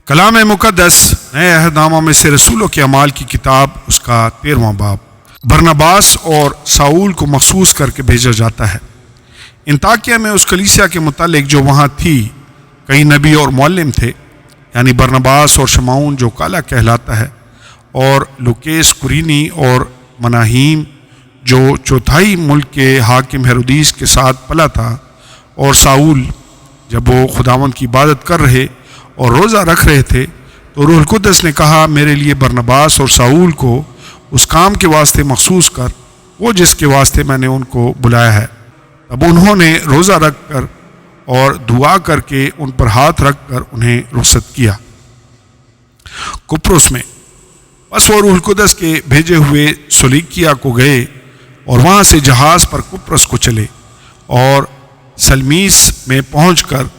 کلام مقدس نئے عہد نامہ میں سے رسولوں کے اعمال کی کتاب، اس کا 13واں باب۔ برناباس اور ساؤل کو مخصوص کر کے بھیجا جاتا ہے۔ انطاکیہ میں اس کلیسیا کے متعلق جو وہاں تھی کئی نبی اور معلم تھے، یعنی برناباس اور شمعون جو کالا کہلاتا ہے، اور لوکیس قرینی اور مناہیم جو چوتھائی ملک کے حاکم ہیرودیس کے ساتھ پلا تھا، اور ساؤل جب وہ خداوند کی عبادت کر رہے اور روزہ رکھ رہے تھے تو روح القدس نے کہا، میرے لیے برناباس اور ساؤل کو اس کام کے واسطے مخصوص کر، وہ جس کے واسطے میں نے ان کو بلایا ہے۔ تب انہوں نے روزہ رکھ کر اور دعا کر کے ان پر ہاتھ رکھ کر انہیں رخصت کیا۔ کپروس میں بس وہ روح القدس کے بھیجے ہوئے سلیکیا کو گئے اور وہاں سے جہاز پر کپرس کو چلے اور سلمیس میں پہنچ کر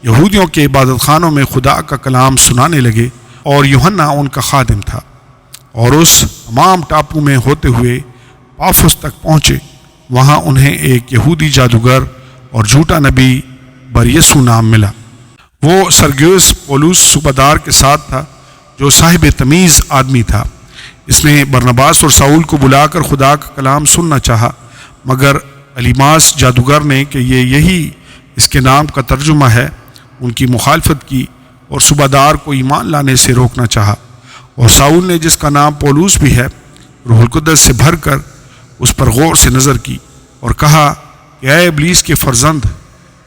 یہودیوں کے عبادت خانوں میں خدا کا کلام سنانے لگے، اور یوحنا ان کا خادم تھا، اور اس تمام ٹاپو میں ہوتے ہوئے پافس تک پہنچے۔ وہاں انہیں ایک یہودی جادوگر اور جھوٹا نبی بریسو نام ملا۔ وہ سرگیوس پولس صوبادار کے ساتھ تھا، جو صاحب تمیز آدمی تھا۔ اس نے برناباس اور ساؤل کو بلا کر خدا کا کلام سننا چاہا، مگر الیماس جادوگر نے کہ یہی اس کے نام کا ترجمہ ہے، ان کی مخالفت کی اور صوبادار کو ایمان لانے سے روکنا چاہا۔ اور ساؤل نے، جس کا نام پولس بھی ہے، روح القدس سے بھر کر اس پر غور سے نظر کی اور کہا کہ اے ابلیس کے فرزند،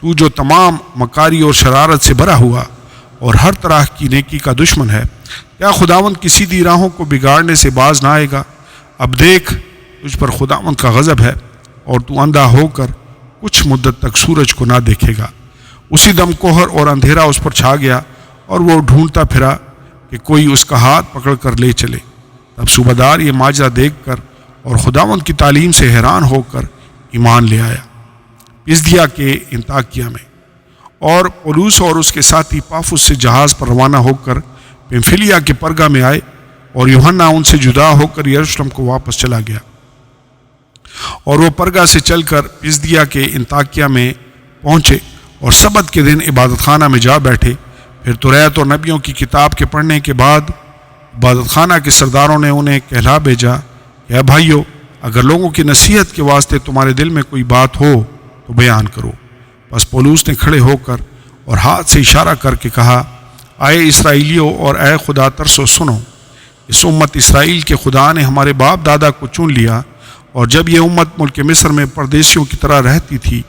تو جو تمام مکاری اور شرارت سے بھرا ہوا اور ہر طرح کی نیکی کا دشمن ہے، کیا خداوند کی سیدھی راہوں کو بگاڑنے سے باز نہ آئے گا؟ اب دیکھ، تجھ پر خداوند کا غضب ہے، اور تو اندھا ہو کر کچھ مدت تک سورج کو نہ دیکھے گا۔ اسی دم کوہر اور اندھیرا اس پر چھا گیا، اور وہ ڈھونڈتا پھرا کہ کوئی اس کا ہاتھ پکڑ کر لے چلے۔ تب صوبادار یہ ماجرا دیکھ کر اور خداوند کی تعلیم سے حیران ہو کر ایمان لے آیا۔ پسدیا کے انطاکیہ میں اور پولس اور اس کے ساتھی پافس سے جہاز پر روانہ ہو کر پمفلیا کے پرگا میں آئے، اور یوحنا ان سے جدا ہو کر یروشلم کو واپس چلا گیا، اور وہ پرگا سے چل کر پسدیا کے انطاکیہ میں پہنچے اور سبت کے دن عبادت خانہ میں جا بیٹھے۔ پھر توریت اور نبیوں کی کتاب کے پڑھنے کے بعد عبادت خانہ کے سرداروں نے انہیں کہلا بھیجا کہ اے بھائیو، اگر لوگوں کی نصیحت کے واسطے تمہارے دل میں کوئی بات ہو تو بیان کرو۔ بس پولس نے کھڑے ہو کر اور ہاتھ سے اشارہ کر کے کہا، اے اسرائیلیوں اور اے خدا ترسو، سنو، اس امت اسرائیل کے خدا نے ہمارے باپ دادا کو چن لیا، اور جب یہ امت ملک مصر میں پردیسیوں کی طرح رہتی تھی،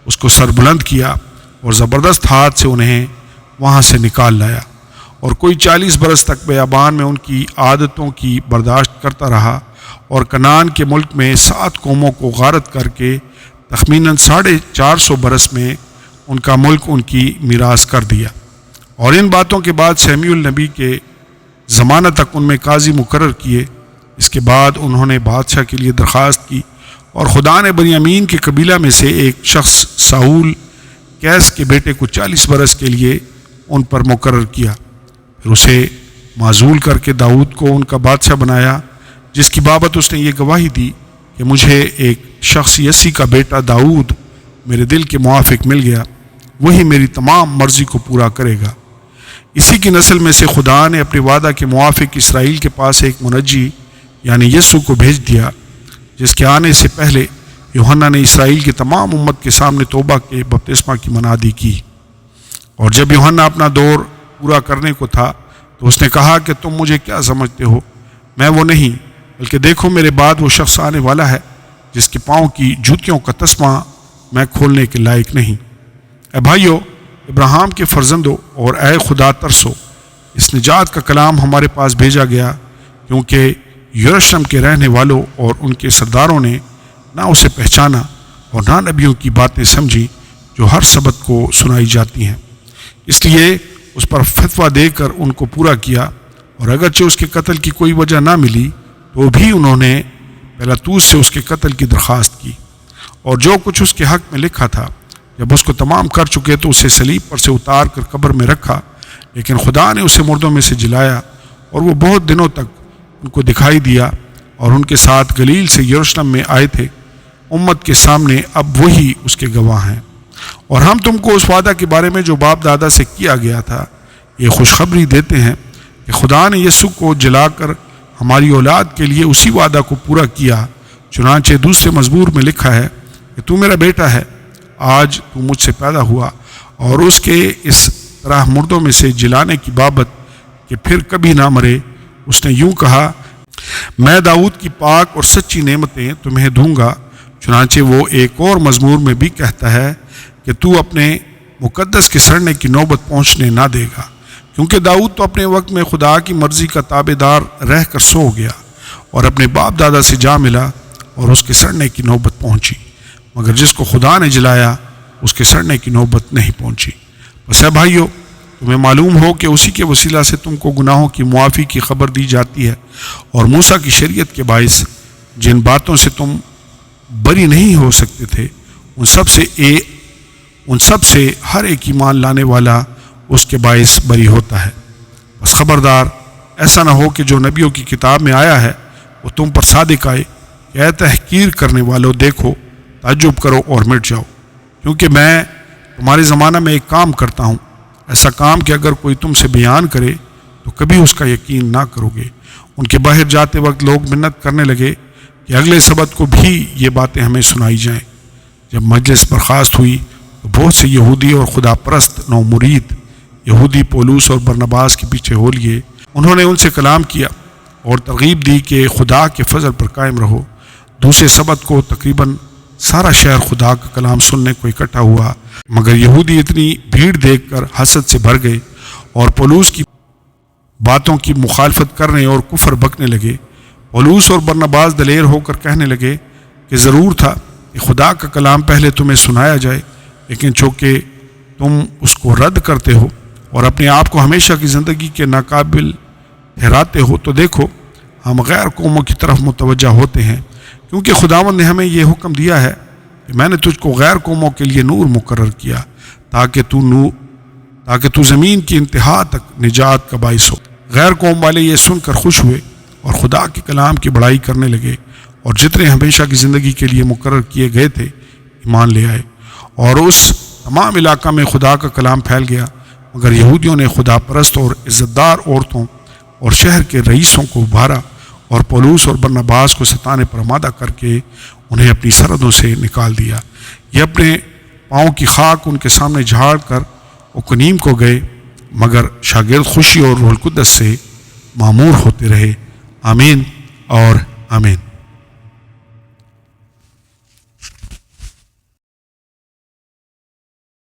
اس کو سر بلند کیا اور زبردست ہاتھ سے انہیں وہاں سے نکال لایا، اور کوئی 40 برس تک بیابان میں ان کی عادتوں کی برداشت کرتا رہا، اور کنعان کے ملک میں 7 قوموں کو غارت کر کے تخمیناً 450 برس میں ان کا ملک ان کی میراث کر دیا۔ اور ان باتوں کے بعد سمیعیل نبی کے زمانہ تک ان میں قاضی مقرر کیے۔ اس کے بعد انہوں نے بادشاہ کے لیے درخواست کی، اور خدا نے بنیامین کے قبیلہ میں سے ایک شخص ساؤل کیس کے بیٹے کو 40 برس کے لیے ان پر مقرر کیا۔ پھر اسے معزول کر کے داؤد کو ان کا بادشاہ بنایا، جس کی بابت اس نے یہ گواہی دی کہ مجھے ایک شخص یسی کا بیٹا داؤد میرے دل کے موافق مل گیا، وہی میری تمام مرضی کو پورا کرے گا۔ اسی کی نسل میں سے خدا نے اپنے وعدہ کے موافق اسرائیل کے پاس ایک منجی یعنی یسوع کو بھیج دیا، جس کے آنے سے پہلے یوحنا نے اسرائیل کی تمام امت کے سامنے توبہ کے بپتسمہ کی منادی کی۔ اور جب یوحنا اپنا دور پورا کرنے کو تھا تو اس نے کہا کہ تم مجھے کیا سمجھتے ہو؟ میں وہ نہیں، بلکہ دیکھو میرے بعد وہ شخص آنے والا ہے، جس کے پاؤں کی جوتیوں کا تسمہ میں کھولنے کے لائق نہیں۔ اے بھائیو، ابراہیم کے فرزندوں اور اے خدا ترسو، اس نجات کا کلام ہمارے پاس بھیجا گیا، کیونکہ یروشلم کے رہنے والوں اور ان کے سرداروں نے نہ اسے پہچانا اور نہ نبیوں کی باتیں سمجھی جو ہر سبت کو سنائی جاتی ہیں۔ اس لیے اس پر فتویٰ دے کر ان کو پورا کیا، اور اگرچہ اس کے قتل کی کوئی وجہ نہ ملی تو بھی انہوں نے پیلاطوس سے اس کے قتل کی درخواست کی، اور جو کچھ اس کے حق میں لکھا تھا جب اس کو تمام کر چکے تو اسے صلیب پر سے اتار کر قبر میں رکھا، لیکن خدا نے اسے مردوں میں سے جلایا، اور وہ بہت دنوں تک ان کو دکھائی دیا، اور ان کے ساتھ گلیل سے یروشلم میں آئے تھے۔ امت کے سامنے اب وہی اس کے گواہ ہیں۔ اور ہم تم کو اس وعدہ کے بارے میں جو باپ دادا سے کیا گیا تھا یہ خوشخبری دیتے ہیں کہ خدا نے یسوع کو جلا کر ہماری اولاد کے لیے اسی وعدہ کو پورا کیا، چنانچہ دوسرے مزمور میں لکھا ہے کہ تو میرا بیٹا ہے، آج تو مجھ سے پیدا ہوا۔ اور اس کے اس طرح مردوں میں سے جلانے کی بابت کہ پھر کبھی نہ مرے، اس نے یوں کہا، میں داؤد کی پاک اور سچی نعمتیں تمہیں دوں گا۔ چنانچہ وہ ایک اور مزمور میں بھی کہتا ہے کہ تو اپنے مقدس کے سڑنے کی نوبت پہنچنے نہ دے گا، کیونکہ داؤد تو اپنے وقت میں خدا کی مرضی کا تابع دار رہ کر سو گیا اور اپنے باپ دادا سے جا ملا اور اس کے سڑنے کی نوبت پہنچی، مگر جس کو خدا نے جلایا اس کے سڑنے کی نوبت نہیں پہنچی۔ بس اے بھائیو، تمہیں معلوم ہو کہ اسی کے وسیلہ سے تم کو گناہوں کی معافی کی خبر دی جاتی ہے، اور موسیٰ کی شریعت کے باعث جن باتوں سے تم بری نہیں ہو سکتے تھے، ان سب سے ہر ایک ایمان لانے والا اس کے باعث بری ہوتا ہے۔ بس خبردار، ایسا نہ ہو کہ جو نبیوں کی کتاب میں آیا ہے وہ تم پر صادق آئے کہ اے تحقیر کرنے والوں، دیکھو، تعجب کرو اور مٹ جاؤ، کیونکہ میں تمہارے زمانہ میں ایک کام کرتا ہوں، ایسا کام کہ اگر کوئی تم سے بیان کرے تو کبھی اس کا یقین نہ کرو گے۔ ان کے باہر جاتے وقت لوگ منت کرنے لگے کہ اگلے سبت کو بھی یہ باتیں ہمیں سنائی جائیں۔ جب مجلس برخاست ہوئی تو بہت سے یہودی اور خدا پرست نو مرید یہودی پولوس اور برنباس کے پیچھے ہو لیے۔ انہوں نے ان سے کلام کیا اور ترغیب دی کہ خدا کے فضل پر قائم رہو۔ دوسرے سبت کو تقریباً سارا شہر خدا کا کلام سننے کو اکٹھا ہوا، مگر یہودی اتنی بھیڑ دیکھ کر حسد سے بھر گئے اور پولوس کی باتوں کی مخالفت کرنے اور کفر بکنے لگے۔ پولوس اور برنباس دلیر ہو کر کہنے لگے کہ ضرور تھا کہ خدا کا کلام پہلے تمہیں سنایا جائے، لیکن چونکہ تم اس کو رد کرتے ہو اور اپنے آپ کو ہمیشہ کی زندگی کے ناقابل ٹھہراتے ہو، تو دیکھو ہم غیر قوموں کی طرف متوجہ ہوتے ہیں، کیونکہ خداوند نے ہمیں یہ حکم دیا ہے کہ میں نے تجھ کو غیر قوموں کے لیے نور مقرر کیا تاکہ تو زمین کی انتہا تک نجات کا باعث ہو۔ غیر قوم والے یہ سن کر خوش ہوئے اور خدا کے کلام کی بڑائی کرنے لگے، اور جتنے ہمیشہ کی زندگی کے لیے مقرر کیے گئے تھے ایمان لے آئے، اور اس تمام علاقہ میں خدا کا کلام پھیل گیا۔ مگر یہودیوں نے خدا پرست اور عزت دار عورتوں اور شہر کے رئیسوں کو ابھارا اور پولوس اور برنباس کو ستانے پر آمادہ کر کے انہیں اپنی سرحدوں سے نکال دیا۔ یہ اپنے پاؤں کی خاک ان کے سامنے جھاڑ کر اکنیم کو گئے، مگر شاگرد خوشی اور روح القدس سے معمور ہوتے رہے۔ آمین اور آمین۔